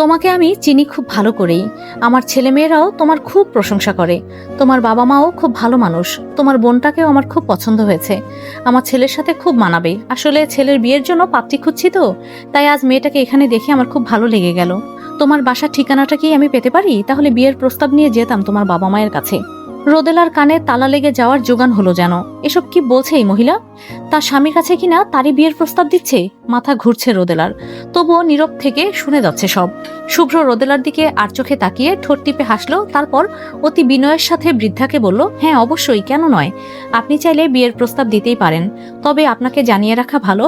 তোমাকে আমি চিনি খুব ভালো করেই। আমার ছেলেমেয়েরাও তোমার খুব প্রশংসা করে। তোমার বাবা মাও খুব ভালো মানুষ। তোমার বোনটাকেও আমার খুব পছন্দ হয়েছে। আমার ছেলের সাথে খুব মানাবে। আসলে ছেলের বিয়ের জন্য পাত্রী খুঁজছি তো, তাই আজ মেয়েটাকে এখানে দেখে আমার খুব ভালো লেগে গেল। তোমার বাসার ঠিকানাটা কি আমি পেতে পারি? তাহলে বিয়ের প্রস্তাব নিয়ে যেতাম তোমার বাবা মায়ের কাছে। রোদেলার কানে তালা লেগে যাওয়ার জোগান হলো যেন। এসব কি বলছে এই মহিলা? তার স্বামীর কাছে কিনা তারই বিয়ের প্রস্তাব দিচ্ছে। মাথা ঘুরছে রোদেলার, তবুও নীরব থেকে শুনে যাচ্ছে সব। শুভ্র রোদেলার দিকে আর চোখে তাকিয়ে ঠোঁট টিপে হাসলো। তারপর অতি বিনয়ের সাথে বৃদ্ধাকে বলল, হ্যাঁ অবশ্যই, কেন নয়। আপনি চাইলে বিয়ের প্রস্তাব দিতেই পারেন। তবে আপনাকে জানিয়ে রাখা ভালো,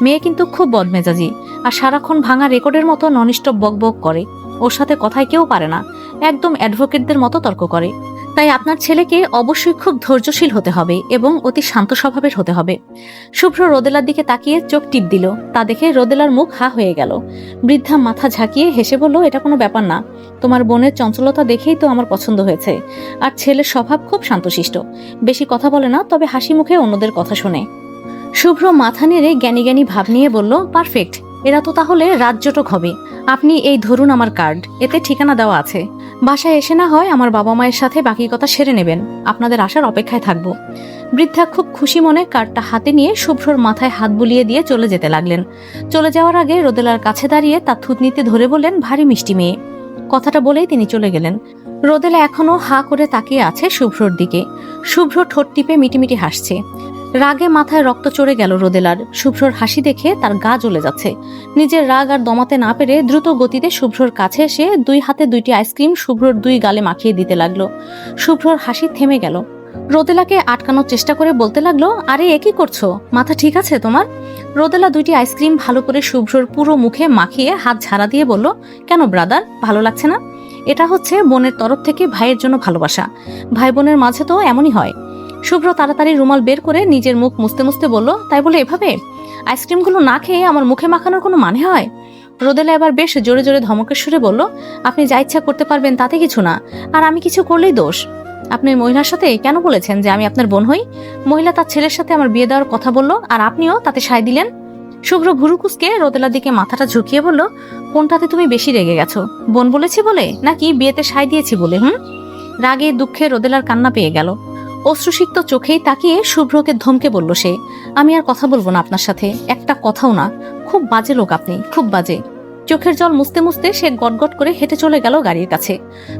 মেয়ে কিন্তু খুব বদমেজাজি, আর সারাক্ষণ ভাঙা রেকর্ডের মতো ননস্টপ বকবক করে। ওর সাথে কথায় কেউ পারে না, একদম অ্যাডভোকেটদের মতো তর্ক করে। তাই আপনার ছেলেকে অবশ্যই খুব ধৈর্যশীল হতে হবে এবং অতি শান্ত স্বভাবের হতে হবে। শুভ্র রোদেলার দিকে তাকিয়ে চোখ টিপ দিল। তা দেখে রোদেলার মুখ হা হয়ে গেল। বৃদ্ধা মাথা ঝাঁকিয়ে হেসে বলল, এটা কোনো ব্যাপার না। তোমার বোনের চঞ্চলতা দেখেই তো আমার পছন্দ হয়েছে। আর ছেলের স্বভাব খুব শান্তশিষ্ট, বেশি কথা বলে না, তবে হাসি মুখে অন্যদের কথা শোনে। শুভ্র মাথা নেড়ে জ্ঞানী জ্ঞানী ভাব নিয়ে বলল, পারফেক্ট। এরা তো তাহলে রাজ্যটক হবে। আপনি এই ধরুন আমার কার্ড, এতে ঠিকানা দেওয়া আছে। বাসায় এসে না হয় আমার বাবা মায়ের সাথে বাকি কথা সেরে নেবেন। আপনাদের আসার অপেক্ষায় থাকবো। বৃদ্ধা খুব খুশি মনে কার্ডটা হাতে নিয়ে শুভ্রর মাথায় হাত বুলিয়ে দিয়ে চলে যেতে লাগলেন। চলে যাওয়ার আগে রোদেলার কাছে দাঁড়িয়ে তার থুতনিতে ধরে বললেন, ভারী মিষ্টি মেয়ে। কথাটা বলেই তিনি চলে গেলেন। রোদেলা এখনো হা করে তাকিয়ে আছে শুভ্রর দিকে। শুভ্র ঠোঁট টিপে মিটিমিটি হাসছে। রাগে মাথায় রক্ত চড়ে গেল রোদেলার। শুভ্রর হাসি দেখে তার গা জ্বলে যাচ্ছে। নিজের রাগ আর দমাতে না পেরে দ্রুত গতিতে শুভ্রর কাছে এসে দুই হাতে দুইটি আইসক্রিম শুভ্রর দুই গালে মাখিয়ে দিতে লাগলো। শুভ্রর হাসি থেমে গেল। রোদেলাকে আটকানোর চেষ্টা করে বলতে লাগলো, আরে এ কি করছো? মাথা ঠিক আছে তোমার? রোদেলা দুইটি আইসক্রিম ভালো করে শুভ্রর পুরো মুখে মাখিয়ে হাত ঝাড়া দিয়ে বলল, কেন ব্রাদার, ভালো লাগছে না? এটা হচ্ছে বোনের তরফ থেকে ভাইয়ের জন্য ভালোবাসা। ভাই বোনের মাঝে তো এমনই হয়। শুভ্র তাড়াতাড়ি রুমাল বের করে নিজের মুখ মুছতে মুছতে বলল, তাই বলে এভাবে আইসক্রিমগুলো না খেয়ে আমার মুখে মাখানোর কোনো মানে হয়? রোদেলা এবার বেশ জোরে জোরে ধমকের সুরে বলল, আপনি যা ইচ্ছা করতে পারবেন, তাতে কিছু না। আর আমি কিছু করলেই দোষ। আপনি ওই মহিলার সাথে কেন বলেছেন যে আমি আপনার বোন হই? মহিলা তার ছেলের সাথে আমার বিয়ে দেওয়ার কথা বলল, আর আপনিও তাতে সায় দিলেন। শুভ্র ভুরু কুঁচকে রোদেলার দিকে মাথাটা ঝুঁকিয়ে বলল, কোনটাতে তুমি বেশি রেগে গেছো? বোন বলেছি বলে, নাকি বিয়েতে সায় দিয়েছি বলে? রাগে দুঃখে রোদেলার কান্না পেয়ে গেল। অশ্রুসিক্ত চোখেই তাকিয়ে শুভ্রকে ধমকে বলল সে, আমি আর কথা বলবো না আপনার সাথে, একটা কথাও না। খুব বাজে লোক আপনি, খুব বাজে। চোখের জল মুছতে মুছতে সে গটগট করে হেঁটে চলে গেল গাড়ির কাছে।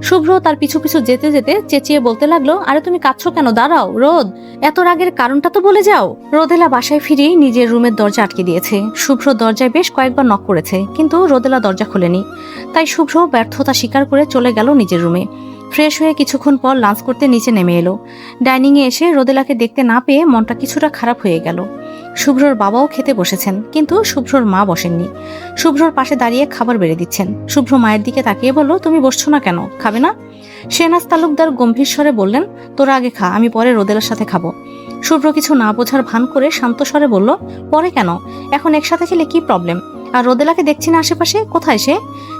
শুভ্র তার পিছু পিছু যেতে যেতে চেঁচিয়ে বলতে লাগলো, আরে তুমি কাঁদছো কেন? দাঁড়াও রোদ, এত রাগের কারণটা তো বলে যাও। রোদেলা বাসায় ফিরেই নিজের রুমের দরজা আটকে দিয়েছে। শুভ্র দরজায় বেশ কয়েকবার নক করেছে, কিন্তু রোদেলা দরজা খোলেনি। তাই শুভ্র ব্যর্থতা স্বীকার করে চলে গেল নিজের রুমে। ফ্রেশ হয়ে কিছুক্ষণ পর লাঞ্চ করতে নিচে নেমে এলো। ডাইনিং এ এসে রোদেলাকে দেখতে না পেয়ে মনটা কিছুটা খারাপ হয়ে গেল। শুভ্রর বাবাও খেতে বসেছেন, কিন্তু শুভ্রর মা বসেননি। শুভ্রর পাশে দাঁড়িয়ে খাবার বেড়ে দিচ্ছেন। শুভ্র মায়ের দিকে তাকিয়ে বলল, তুমি বসছো না কেন, খাবে না? শেহনাজ তালুকদার গম্ভীর স্বরে বললেন, তোরা আগে খা, আমি পরে রোদেলার সাথে খাবো। শুভ্র কিছু না বোঝার ভান করে শান্ত স্বরে বলল, পরে কেন? এখন একসাথে খেলে কি প্রবলেম? আর রোদেলাকে দেখছি না আশেপাশে, কোথায় সে?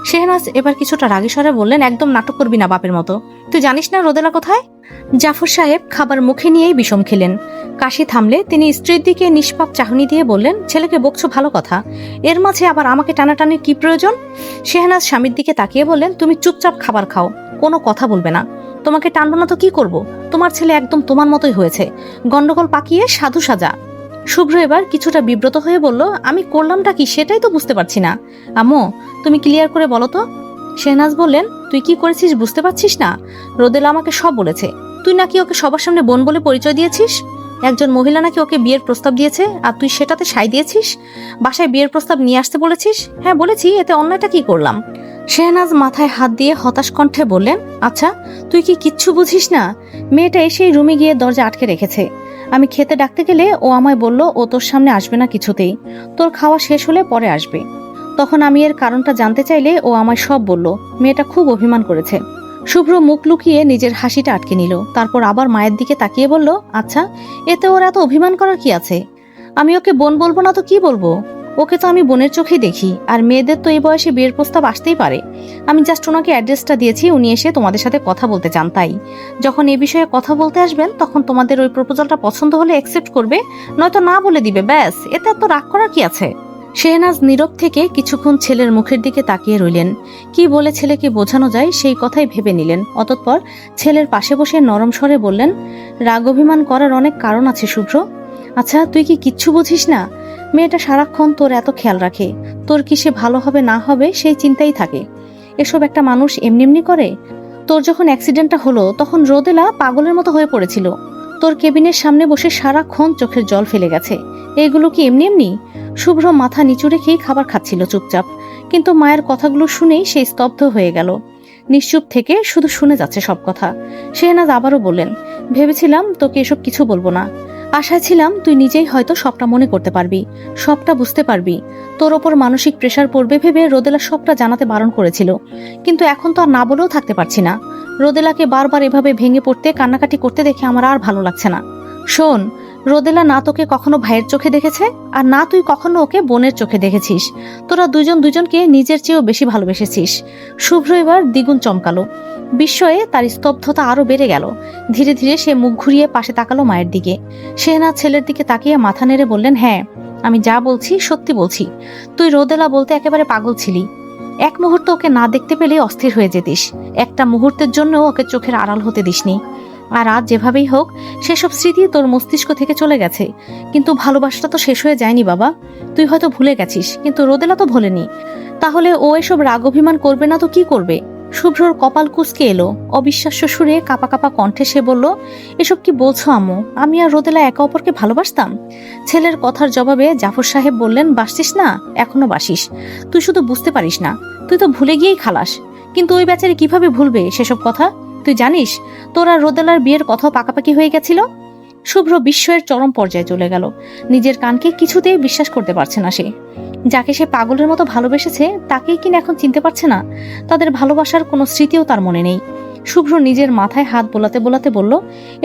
শেহনাজ এবার কিছুটা রাগী স্বরে বললেন, একদম নাটক করবি না বাপের মতো। তুই জানিস না রোদেলা কোথায়? জাফর সাহেব খাবার মুখে নিয়েই বিষম খেলেন। কাশি থামলে তিনি স্ত্রীর দিকে নিষ্পাপ চাহনি দিয়ে বললেন, ছেলেকে বকছো ভালো কথা, এর মাঝে আবার আমাকে টানাটানির কি প্রয়োজন? শেহনাজ স্বামীর দিকে তাকিয়ে বললেন, তুমি চুপচাপ খাবার খাও, কোনো কথা বলবে না। তোমাকে টানবো না তো কি করব? তোমার ছেলে একদম তোমার মতোই হয়েছে, গন্ডগোল পাকিয়ে সাধু সাজা। শুভ্র এবার কিছুটা বিব্রত হয়ে বলল, আমি করলামটা কি সেটাই তো বুঝতে পারছি না। আম্মু, তুমি ক্লিয়ার করে বলো তো। শেহনাজ বললেন, তুই কি করেছিস বুঝতে পারছিস না? রোদেলা আমাকে সব বলেছে। তুই নাকি ওকে সবার সামনে বোন বলে পরিচয় দিয়েছিস। একজন মহিলা নাকি ওকে বিয়ের প্রস্তাব দিয়েছে, আর তুই সেটাতে সায় দিয়েছিস। বাসায় বিয়ের প্রস্তাব নিয়ে আসতে বলেছিস। হ্যাঁ বলেছি, এতে অন্যায়টা কি করলাম? শেহনাজ মাথায় হাত দিয়ে হতাশ কণ্ঠে বললেন, আচ্ছা তুই কি কিচ্ছু বুঝিস না? মেয়েটা এসেই রুমে গিয়ে দরজা আটকে রেখেছে। আমি খেতে ডাকতে গেলে ও আমায় বলল ও তোর সামনে আসবে না কিছুতেই, তোর খাওয়া শেষ হলে পরে আসবে। তখন আমি এর কারণটা জানতে চাইলে ও আমায় সব বলল। মেয়েটা খুব অভিমান করেছে। শুভ্র মুখ লুকিয়ে নিজের হাসিটা আটকে নিল। তারপর আবার মায়ের দিকে তাকিয়ে বলল, আচ্ছা এতে ওর এত অভিমান করার কি আছে? আমি ওকে বোন বলবো না তো কি বলবো? ওকে তো আমি বোনের চোখেই দেখি, আর মেয়েদের তো এই বয়সে বিয়ের প্রস্তাব আসতেই পারে। আমি জাস্ট ওনাকে অ্যাড্রেসটা দিয়েছি, উনি এসে তোমাদের সাথে কথা বলতে চান। তাই যখন এই বিষয়ে কথা বলতে আসবেন তখন তোমাদের ওই প্রপোজালটা পছন্দ হলে অ্যাকসেপ্ট করবে, নয়তো না বলে দিবে, ব্যাস। এতে এত রাগ করার কি আছে? শেহনাজ নীরব থেকে কিছুক্ষণ ছেলের মুখের দিকে তাকিয়ে রইলেন। কি বলে ছেলেকে বোঝানো যায় সেই কথাই ভেবে নিলেন। অতঃপর ছেলের পাশে বসে নরম স্বরে বললেন, রাগ অভিমান করার অনেক কারণ আছে শুভ্র। আচ্ছা, তুই কি কিচ্ছু বুঝিস না? মেয়েটা সারাক্ষণ তোর এত খেয়াল রাখে, তোর কি সে ভালো হবে না হবে সেই চিন্তাই থাকে। এসব একটা মানুষ এমনি এমনি করে? তোর যখন অ্যাক্সিডেন্টটা হলো তখন রোদেলা পাগলের মতো হয়ে পড়েছিল, তোর কেবিনের সামনে বসে সারাক্ষণ চোখের জল ফেলে গেছে। এইগুলো কি এমনি এমনি? শুভ্র মাথা নিচু রেখেই খাবার খাচ্ছিল চুপচাপ, কিন্তু মায়ের কথাগুলো শুনেই সে স্তব্ধ হয়ে গেল। নিশ্চুপ থেকে শুধু শুনে যাচ্ছে সব কথা। শেহনাজ আবারও বললেন, ভেবেছিলাম তোকে এসব কিছু বলবো না, আশায় ছিলাম তুই নিজেই হয়তো সবটা মনে করতে পারবি, সবটা বুঝতে পারবি। তোর ওপর মানসিক প্রেশার পড়বে ভেবে রোদেলা সবটা জানাতে বারণ করেছিল, কিন্তু এখন তো আর না বলেও থাকতে পারছি না। রোদেলাকে বারবার এভাবে ভেঙে পড়তে কান্নাকাটি করতে দেখে আমার আর ভালো লাগছে না। শোন, রোদেলা না তোকে কখনো ভাইয়ের চোখে দেখেছে, আর না তুই কখনো ওকে বোনের চোখে দেখেছিস। তোরা দুজন দুজনকে নিজের চেয়েও বেশি ভালোবেসেছিস। শুভ্র এবার দ্বিগুণ চমকালো। বিস্ময়ে তার স্তব্ধতা আরো বেড়ে গেল। ধীরে ধীরে সে মুখ ঘুরিয়ে পাশে তাকালো মায়ের দিকে। শেহনাজ ছেলের দিকে তাকিয়ে মাথা নেড়ে বললেন, হ্যাঁ, আমি যা বলছি সত্যি বলছি। তুই রোদেলা বলতে একেবারে পাগল ছিলি। এক মুহূর্ত ওকে না দেখতে পেলে অস্থির হয়ে যেতিস, একটা মুহূর্তের জন্য ওকে চোখের আড়াল হতে দিসনি। আর আজ যেভাবেই হোক সেসব স্মৃতি তোর মস্তিষ্ক থেকে চলে গেছে, কিন্তু ভালোবাসাটা তো শেষ হয়ে যায়নি বাবা। তুই হয়তো ভুলে গেছিস, কিন্তু রোদেলা তো ভোলেনি। তাহলে ও এসব রাগ অভিমান করবে না তো কি করবে? শুভ্রর কপাল কুঁচকে এলো। অবিশ্বাস্য সুরে কাঁপা কাঁপা কণ্ঠে সে বলল, এসব কি বলছো আম্মু? আমি আর রোদেলা একে অপরকে ভালোবাসতাম। ছেলের কথার জবাবে জাফর সাহেব বললেন, বাসছিস না? এখনো বাসিস, তুই শুধু বুঝতে পারিস না। তুই তো ভুলে গিয়েই খালাস, কিন্তু ওই বেচারি কিভাবে ভুলবে সেসব কথা? তুই জানিস তোর আর রোদেলার বিয়ের কথাও পাকাপাকি হয়ে গেছিল? শুভ্র বিস্ময়ের চরম পর্যায়ে চলে গেল। নিজের কানকে কিছুতেই বিশ্বাস করতে পারছে না সে। যাকে সে পাগলের মতো ভালোবেসেছে তাকেই কিনা এখন চিনতে পারছে না। তাদের ভালোবাসার কোনো স্মৃতিও তার মনে নেই। শুভ্র নিজের মাথায় হাত বোলাতে বোলাতে বলল,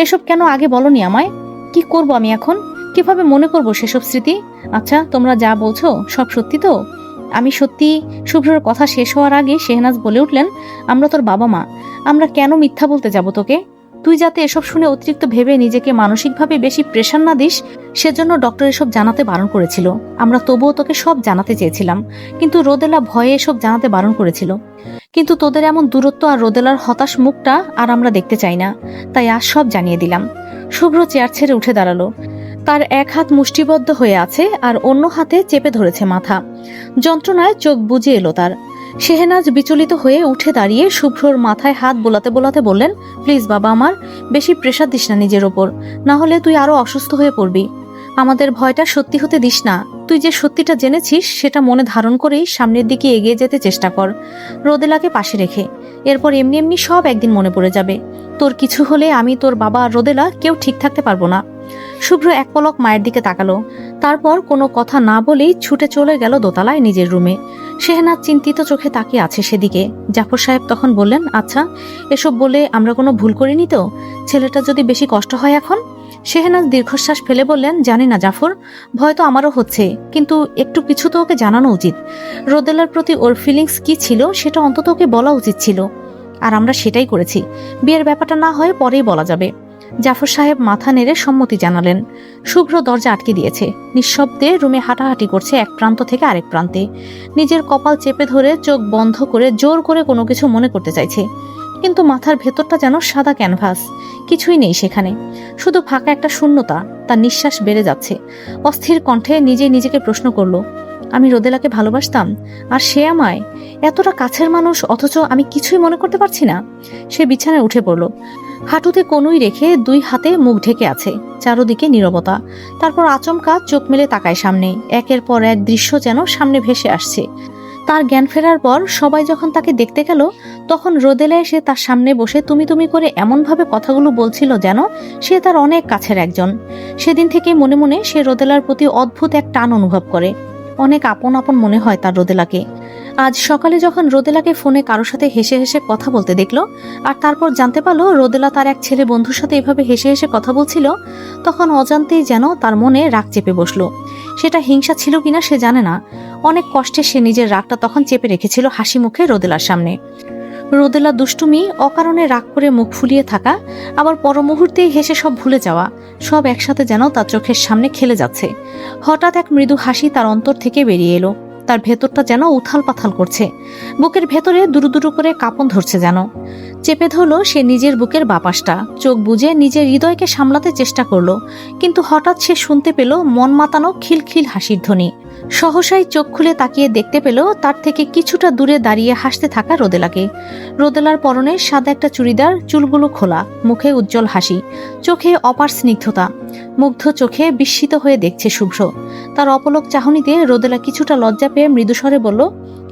এসব কেন আগে বলনি আমায়? কি করব আমি এখন? কিভাবে মনে করব সেসব স্মৃতি? আচ্ছা, তোমরা যা বলছো সব সত্যি তো? আমি সত্যি। শুভ্রর কথা শেষ হওয়ার আগে শেহনাজ বলে উঠলেন, আমরা তোর বাবা মা, আমরা কেন মিথ্যা বলতে যাব তোকে? তুই যাতে এসব শুনে অতিরিক্ত ভেবে নিজেকে মানসিকভাবে বেশি প্রেশার না দিস, সেজন্য ডক্টর এসব জানাতে বারণ করেছিল। আমরা তবুও তোকে সব জানাতে চেয়েছিলাম, কিন্তু রোদেলা ভয়ে এসব জানাতে বারণ করেছিল। কিন্তু তোদের এমন দূরত্ব আর রোদেলার হতাশ মুখটা আর আমরা দেখতে চাই না, তাই আজ সব জানিয়ে দিলাম। শুভ্র চেয়ার ছেড়ে উঠে দাঁড়ালো। তার এক হাত মুষ্টিবদ্ধ হয়ে আছে আর অন্য হাতে চেপে ধরেছে মাথা। যন্ত্রণায় চোখ বুজে এলো তার। শেহনাজ বিচলিত হয়ে উঠে দাঁড়িয়ে শুভ্রর মাথায় হাত বোলাতে বোলাতে বললেন, প্লিজ বাবা আমার, বেশি প্রেশার দিস না নিজের ওপর, না হলে তুই আরো অসুস্থ হয়ে পড়বি। আমাদের ভয়টা সত্যি হতে দিস না। তুই যে সত্যিটা জেনেছিস সেটা মনে ধারণ করেই সামনের দিকে এগিয়ে যেতে চেষ্টা কর, রোদেলাকে পাশে রেখে। এরপর এমনি এমনি সব একদিন মনে পড়ে যাবে। তোর কিছু হলে আমি, তোর বাবা আর রোদেলা কেউ ঠিক থাকতে পারবো না। শুভ্র এক পলক মায়ের দিকে তাকালো, তারপর কোনো কথা না বলেই ছুটে চলে গেল দোতলায় নিজের রুমে। শেহনাজ চিন্তিত চোখে তাকিয়ে আছে সেদিকে। জাফর সাহেব তখন বললেন, আচ্ছা, এসব বলে আমরা কোনো ভুল করিনি তো? ছেলেটা যদি বেশি কষ্ট হয় এখন? শেহনাজ দীর্ঘশ্বাস ফেলে বললেন, জানি না জাফর, ভয় তো আমারও হচ্ছে, কিন্তু একটু কিছু তো ওকে জানানো উচিত। রোদেলার প্রতি ওর ফিলিংস কি ছিল সেটা অন্তত ওকে বলা উচিত ছিল, আর আমরা সেটাই করেছি। বিয়ের ব্যাপারটা না হয় পরেই বলা যাবে। জাফর সাহেব মাথা নেড়ে সম্মতি জানালেন। শুভ্র দরজা আটকে দিয়েছে, নিঃশব্দে রুমে হাঁটাহাঁটি করছে এক প্রান্ত থেকে আরেক প্রান্তে। নিজের কপাল চেপে ধরে চোখ বন্ধ করে জোর করে কোনো কিছু মনে করতে চাইছে, কিন্তু মাথার ভেতরটা যেন সাদা ক্যানভাস, কিছুই নেই সেখানে, শুধু ফাঁকা একটা শূন্যতা। তার নিঃশ্বাস বেড়ে যাচ্ছে। অস্থির কণ্ঠে নিজে নিজেকে প্রশ্ন করলো, আমি রোদেলাকে ভালোবাসতাম আর সে আমায়? এতটা কাছের মানুষ, অথচ আমি কিছুই মনে করতে পারছি না। সে বিছানায় উঠে পড়ল। হাঁটুতে কনুই রেখে দুই হাতে মুখ ঢেকে আছে। চারদিকে নীরবতা। তারপর আচমকা চোখ মেলে তাকায় সামনে। একের পর এক দৃশ্য যেন সামনে ভেসে আসছে। তার জ্ঞান ফেরার পর সবাই যখন তাকে দেখতে গেল, তখন রোদেলা এসে তার সামনে বসে তুমি তুমি করে এমনভাবে কথাগুলো বলছিল যেন সে তার অনেক কাছের একজন। সেদিন থেকে মনে মনে সে রোদেলার প্রতি অদ্ভুত এক টান অনুভব করে। অনেক আপন আপন মনে হয় তার রোদেলাকে। আজ সকালে যখন রোদেলাকে ফোনে কারোর সাথে হেসে হেসে কথা বলতে দেখলো, আর তারপর জানতে পারলো রোদেলা তার এক ছেলে বন্ধুর সাথে এভাবে হেসে হেসে কথা বলছিল, তখন অজান্তেই যেন তার মনে রাগ চেপে বসলো। সেটা হিংসা ছিল কিনা সে জানে না। অনেক কষ্টে সে নিজের রাগটা তখন চেপে রেখেছিল হাসি মুখে রোদেলার সামনে। রোদেলা দুষ্টুমি, অকারণে রাগ করে মুখ ফুলিয়ে থাকা, আবার পর মুহূর্তেই হেসে সব ভুলে যাওয়া, সব একসাথে যেন তার চোখের সামনে খেলে যাচ্ছে। হঠাৎ এক মৃদু হাসি তার অন্তর থেকে বেরিয়ে এলো। তার ভেতরটা যেন উথাল পাথাল করছে, বুকের ভেতরে দুরু দুরু করে কাঁপন ধরছে যেন। চেপে ধরলো সে নিজের বুকের বাপাসটা, চোখ বুজে নিজের হৃদয়কে সামলাতে চেষ্টা করলো, কিন্তু হঠাৎ সে শুনতে পেল মন মাতানো খিলখিল হাসির ধ্বনি। সহসাই চোখ খুলে তাকিয়ে দেখতে পেল তার থেকে কিছুটা দূরে দাঁড়িয়ে হাসতে থাকা রোদেলাকে। রোদেলার পরনে সাদা একটা চুড়িদার, চুলগুলো খোলা, মুখে উজ্জ্বল হাসি, চোখে অপার স্নিগ্ধতা। মুগ্ধ চোখে বিস্মিত হয়ে দেখছে শুভ্র। তার অপলক চাহনিতে রোদেলা কিছুটা লজ্জা পেয়ে মৃদুস্বরে বলল,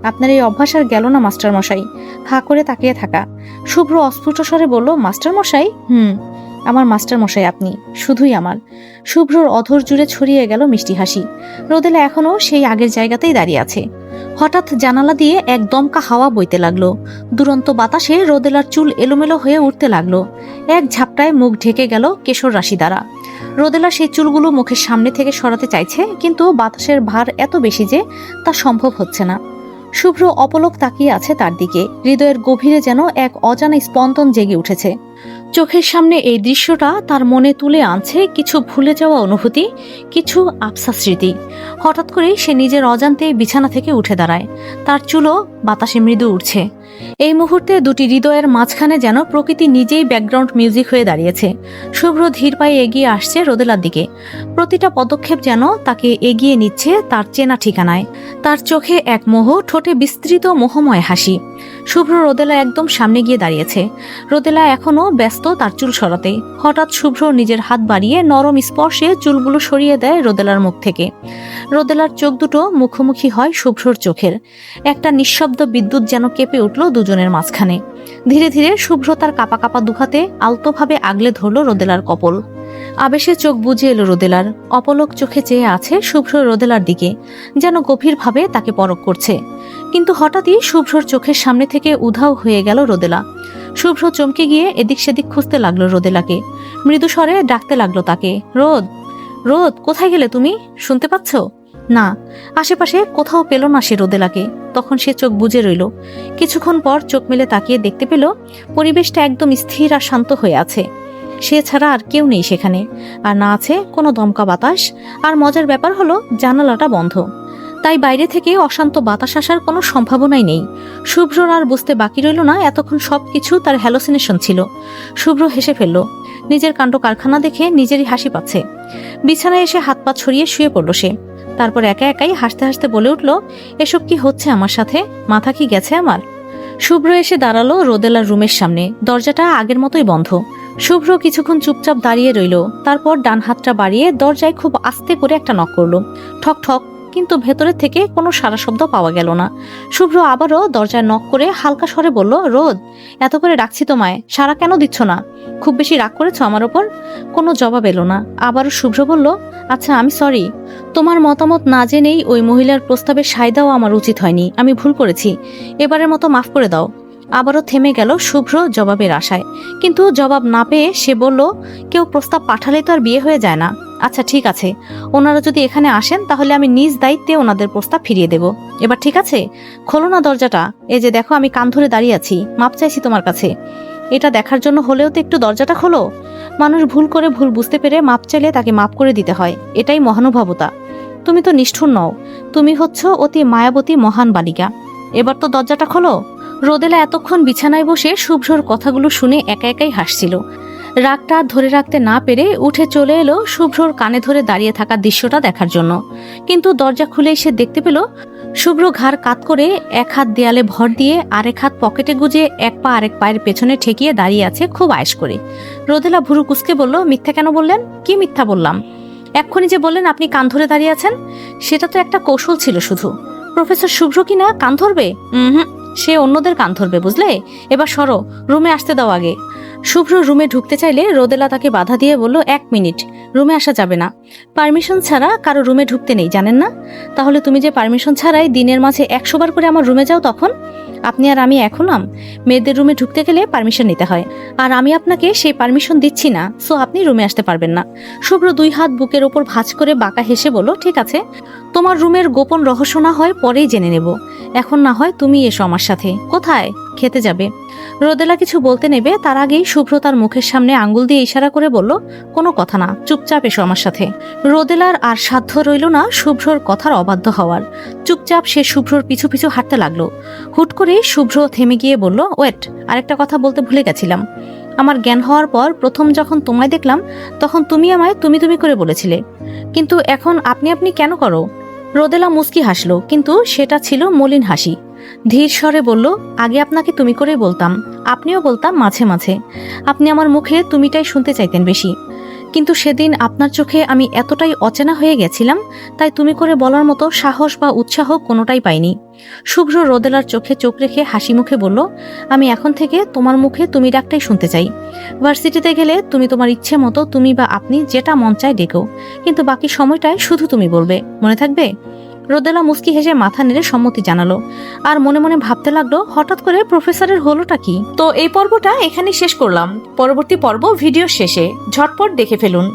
আপনার এই অভ্যাস আর গেল না মাস্টার মশাই। হা করে তাকিয়ে থাকা। শুভ্র অস্ফুট স্বরে বলল, মাস্টার মশাই? আমার মাস্টার মশাই আপনি, শুধুই আমার। শুভ্রর অধর জুড়ে ছড়িয়ে গেল মিষ্টি হাসি। রোদেলা এখনো সেই আগের জায়গাতেই দাঁড়িয়ে আছে। হঠাৎ জানালা দিয়ে এক দমকা হাওয়া বইতে লাগলো। দুরন্ত বাতাসে রোদেলার চুল এলোমেলো হয়ে উঠতে লাগলো। এক ঝাপটায় মুখ ঢেকে গেল কেশর রাশি দ্বারা। রোদেলা সেই চুলগুলো মুখের সামনে থেকে সরাতে চাইছে, কিন্তু বাতাসের ভার এত বেশি যে তা সম্ভব হচ্ছে না। শুভ্র অপলক তাকিয়ে আছে তার দিকে, হৃদয়ের গভীরে যেন এক অজানা স্পন্দন জেগে উঠেছে। চোখের সামনে এই দৃশ্যটা তার মনে তুলে আনছে কিছু ভুলে যাওয়া অনুভূতি, কিছু আবসা স্মৃতি। হঠাৎ করেই সে নিজের অজান্তে বিছানা থেকে উঠে দাঁড়ায়। তার চুলও বাতাসে মৃদু উঠছে। এই মুহূর্তে দুটি হৃদয়ের মাঝখানে যেন প্রকৃতি নিজেই ব্যাকগ্রাউন্ড মিউজিক হয়ে দাঁড়িয়েছে। শুভ্র ধীর পায়ে এগিয়ে আসছে রোদেলার দিকে। প্রতিটা পদক্ষেপ যেন তাকে এগিয়ে নিচ্ছে তার চেনা ঠিকানায়। তার চোখে এক মোহ, ঠোঁটে বিস্তৃত মোহময় হাসি। শুভ্র রোদেলা একদম সামনে গিয়ে দাঁড়িয়েছে। রোদেলা এখনো ব্যস্ত তার চুল সরাতে। হঠাৎ শুভ্র নিজের হাত বাড়িয়ে নরম স্পর্শে চুলগুলো সরিয়ে দেয় রোদেলার মুখ থেকে। রোদেলার চোখ দুটো মুখোমুখি হয় শুভ্রর চোখের। একটা নিঃশব্দ বিদ্যুৎ যেন কেঁপে উঠল দুজনের মাঝখানে। ধীরে ধীরে শুভ্র তার কাপা কাপা দুহাতে আলতোভাবে আগলে ধরল রোদেলার কপল। আবেশে চোখ বুজে এলো রোদেলার। অপলক চোখে চেয়ে আছে শুভ্র রোদেলার দিকে, যেন গভীরভাবে তাকে পরখ করছে। কিন্তু হঠাৎই শুভ্রর চোখের সামনে থেকে উধাও হয়ে গেল রোদেলা। শুভ্র চমকে গিয়ে এদিক সেদিক খুঁজতে লাগলো রোদেলাকে। মৃদু স্বরে ডাকতে লাগলো তাকে, রোদ, রোদ, কোথায় গেলে তুমি? শুনতে পাচ্ছ? না, আশেপাশে কোথাও পেল না সে রোদেলাকে। তখন সে চোখ বুজে রইল। কিছুক্ষণ পর চোখ মেলে তাকিয়ে দেখতে পেল পরিবেশটা একদম স্থির আর শান্ত হয়ে আছে। সে ছাড়া আর কেউ নেই সেখানে, আর না আছে কোনো দমকা বাতাস। আর মজার ব্যাপার হলো জানালাটা বন্ধ, তাই বাইরে থেকে অশান্ত বাতাস আসার কোনো সম্ভাবনাই নেই। শুভ্রর আর বুঝতে বাকি রইল না এতক্ষণ সবকিছু তার হ্যালোসিনেশন ছিল। শুভ্র হেসে ফেলল। নিজের কাণ্ড কারখানা দেখে নিজেরই হাসি পাচ্ছে। বিছানায় এসে হাত পা ছড়িয়ে শুয়ে পড়ল সে। তারপর একা একাই হাসতে হাসতে বলে উঠল, এসব কি হচ্ছে আমার সাথে? মাথা কি গেছে আমার? শুভ্র এসে দাঁড়ালো রোদেলার রুমের সামনে। দরজাটা আগের মতোই বন্ধ। শুভ্র কিছুক্ষণ চুপচাপ দাঁড়িয়ে রইল। তারপর ডান হাতটা বাড়িয়ে দরজায় খুব আস্তে করে একটা নক করলো। ঠক ঠক, কিন্তু ভেতরের থেকে কোনো সাড়া শব্দ পাওয়া গেল না। শুভ্র আবারও দরজায় নক করে হালকা স্বরে বলল, রোদ, এত করে ডাকছি তোমায়, সাড়া কেন দিচ্ছ না? খুব বেশি রাগ করেছ আমার ওপর? কোনো জবাব এলো না। আবারও শুভ্র বলল, আচ্ছা আমি সরি, তোমার মতামত না জেনেই ওই মহিলার প্রস্তাবে সায় দেওয়া আমার উচিত হয়নি। আমি ভুল করেছি, এবারের মতো মাফ করে দাও। আবারও থেমে গেল শুভ্র জবাবের আশায়। কিন্তু জবাব না পেয়ে সে বলল, কেউ প্রস্তাব পাঠালে তো আর বিয়ে হয়ে যায় না। আচ্ছা ঠিক আছে, ওনারা যদি এখানে আসেন তাহলে আমি নিজ দায়িত্বে ওনাদের প্রস্তাব ফিরিয়ে দেব। এবার ঠিক আছে, খোলো না দরজাটা। এই যে দেখো, আমি কান ধরে দাঁড়িয়ে আছি, মাপ চাইছি তোমার কাছে। এটা দেখার জন্য হলেও তো একটু দরজাটা খোলো। মানুষ ভুল করে ভুল বুঝতে পেরে মাপ চাইলে তাকে মাপ করে দিতে হয়, এটাই মহানুভবতা। তুমি তো নিষ্ঠুর নও, তুমি হচ্ছ অতি মায়াবতী মহান বালিকা। এবার তো দরজাটা খোলো। রোদেলা এতক্ষণ বিছানায় বসে শুভ্রর কথাগুলো শুনে একা একাই হাসছিল। রাগটা ধরে রাখতে না পেরে উঠে চলে এলো শুভ্রর কানে ধরে দাঁড়িয়ে থাকা দৃশ্যটা দেখার জন্য। কিন্তু দরজা খুলেই সে দেখতে পেল শুভ্র ঘাড় কাত করে এক হাত দেয়ালে ভর দিয়ে আরেক হাত পকেটে গুজে এক পা আরেক পায়ের পেছনে ঠেকিয়ে দাঁড়িয়ে আছে খুব আয়েশ করে। রোদেলা ভুরু কুঁচকে বলল, মিথ্যা কেন বললেন? কি মিথ্যা বললাম? এক্ষুনি যে বললেন আপনি কান ধরে দাঁড়িয়ে আছেন, সেটা তো একটা কৌশল ছিল শুধু। প্রফেসর শুভ্র কি না কান ধরবে? সে অন্যদের কান ধরবে, বুঝলে? এবার সরো, রুমে আসতে দাও আগে। শুভ্র রুমে ঢুকতে চাইলে রোদেলা তাকে বাধা দিয়ে বলল, 1 মিনিট, রুমে আসা যাবে না। পারমিশন ছাড়া কারো রুমে ঢুকতে নেই, জানেন না? তাহলে তুমি যে পারমিশন ছাড়াই দিনের মাঝে 100 বার করে আমার রুমে যাও, তখন আপনি আর আমি এক হলাম? মেয়েদের রুমে ঢুকতে গেলে পারমিশন নিতে হয়, আর আমি আপনাকে সেই পারমিশন দিচ্ছি না, সো আপনি রুমে আসতে পারবেন না। শুভ্র 2 হাত বুকের ওপর ভাঁজ করে বাঁকা হেসে বলল, ঠিক আছে, তোমার রুমের গোপন রহস্য না হয় পরেই জেনে নেব। এখন না হয় তুমি এসো আমার সাথে। কোথায়? খেতে যাবে। রোদেলা কিছু বলতে নেবে তার আগেই শুভ্র তার মুখের সামনে আঙ্গুল দিয়ে ইশারা করে বলল, কোনো কথা না, চুপচাপ এসো আমার সাথে। রোদেলার আর সাধ্য রইল না শুভ্রর কথার অবাধ্য হওয়ার। চুপচাপ সে শুভ্রর পিছু পিছু হাঁটতে লাগলো। হুট করে শুভ্র থেমে গিয়ে বলল, ওয়েট, আরেকটা কথা বলতে ভুলে গেছিলাম। আমার জ্ঞান হওয়ার পর প্রথম যখন তোমায় দেখলাম তখন তুমি আমায় তুমি তুমি করে বলেছিলে, কিন্তু এখন আপনি আপনি কেন করো? রোদেলা মুচকি হাসলো, কিন্তু সেটা ছিল মলিন হাসি। ধীর স্বরে বলল, আগে আপনাকে তুমি করেই বলতাম, আপনিও বলতাম মাঝে মাঝে। আপনি আমার মুখে তুমিটাই শুনতে চাইতেন বেশি, কিন্তু সেদিন আপনার চোখে আমি এতটাই অচেনা হয়ে গেছিলাম, তাই তুমি করে বলার মতো সাহস বা উৎসাহ কোনোটাই পাইনি। শুভ্র রোদেলার চোখে চোখ রেখে হাসি মুখে বলল, আমি এখন থেকে তোমার মুখে তুমি ডাকটাই শুনতে চাই। ভার্সিটিতে গেলে তুমি তোমার ইচ্ছে মতো তুমি বা আপনি যেটা মন চায় ডেকো, কিন্তু বাকি সময়টায় শুধু তুমি বলবে, মনে থাকবে? রোদেলা মুস্কি হেসে মাথা নেড়ে সম্মতি জানালো, আর মনে মনে ভাবতে লাগলো, হঠাৎ করে প্রফেসরের হলোটা কি। তো এই পর্বটা এখানে শেষ করলাম। পরবর্তী পর্ব ভিডিও শেষে, ঝটপট দেখে ফেলুন।